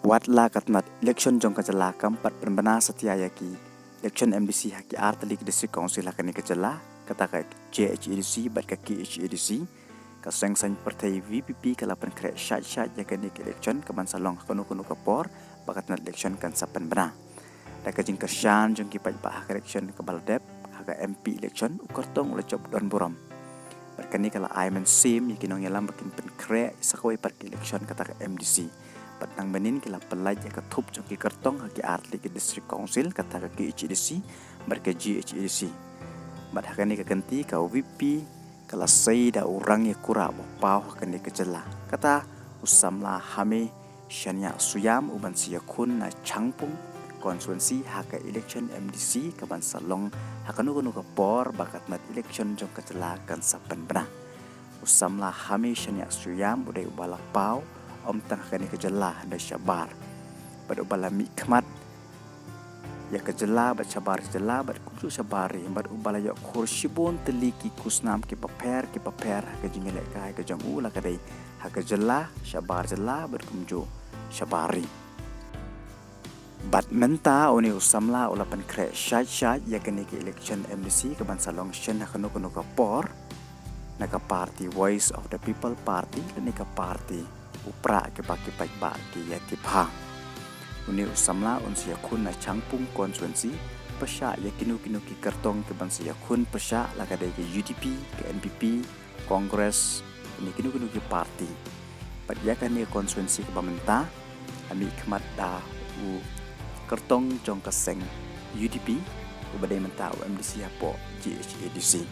Watla katmat election jong kajala kampat penbena setia yaki election MDC haki artalik district council hakani kajala kata ka JHEDC bat ka KHEDC ka sengsan partai VPP kala pynkhreh syat yakani election kaman salong kono kapor bakat nat election kan sapan bena da ka jing kasyan jong ki pajba election ke baldep haka MP election ukartong ula job don boram berkani kala aimen sim yakinong yalam bakin pynkhreh sakawai part election kata ka MDC patang benin kila pelaj ya ketup jongki kertong haki artli ke district council kata ke KHEDC berke GHEDC bad hakani ke kenti ka VP kala sayda orang ya Kura bapau hakani ke jylla kata Samla Hameshaniah Suiam uban siyakun na Shangpung konstituensi haka election MDC kaban salong hakanu ke por bakat mat election jong ke jylla kan sapan bena Samla Hameshaniah Suiam udai balak pau om tengah kani ke jylla dan syabar pada ubala mikmat ya ke jylla bat syabar jylla bat kuju syabari bat ubala ya kurshibon teliki kusnam ki paper ke jingele kai ke jong ula kadai ha ke jylla syabar jylla bat kumju syabari bat mynta oni Samla ula pynkhreh syat ya kani ke election MDC ke bansalong syen hakanu ka por naka party Voice of the People party dan naka party upra ke baki pajba ki yatipha uni Samla unsia kun na Shangpung konstituensi pasha yakinu ki kartong ke bansia kun pasha lakadai ke UDP ke MPP Kongres ini kinu ki parti padyakan ni konstituensi ke bamenta ami khmat da u kartong jong kaseng UDP ubadai menta MDC apo GHEDC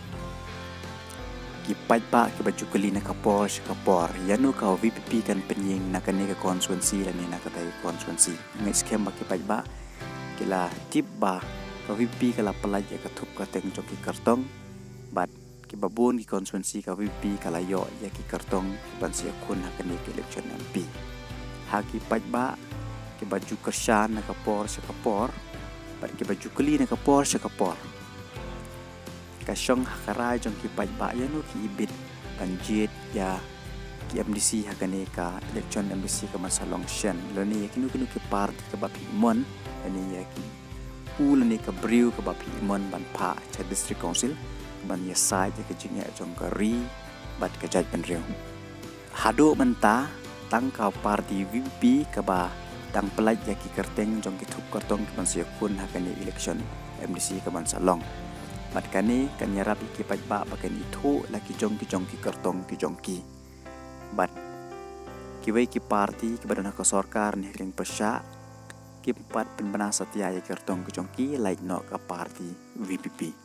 kipat pak ke baju keli nak kapor yanu kau VPP kan penying nak ni ke konstituensi dan ni nak katai konstituensi ngai skem bak kipat pak kila tip ba kau VPP kala pelaj ke tup ka teng joki kartong bat ki babun ki konstituensi kau VPP kala yo ya ki kartong ban sia kun nak ni ke election MP ha kipat ba ke baju kersan nak kapor bat ki baju keli nak kapor kasyong hakarai jong ki pajba yanu ki ibit banjit ya ki MDC hakane ka election MDC ka masalong shen lani yakinu ki party ka bapi mon ani ya ki ulani ka briu ka bapi mon ban pa cha district council ban ya sai ya ki jingya jong ka ri bat ka jaj ban riu hado menta tangka party VPP ka ba tang pelaj ya ki kerteng jong ki thup kartong ban sia kun hakane election MDC ka masalong mat kani kan yarap iki pajba bakan itu laki jongki kartong ki jongki bat kiwai ki parti ki badana ka sarkar ni ring pasha ki pat penbena setia ya kartong ki jongki like no ka parti VPP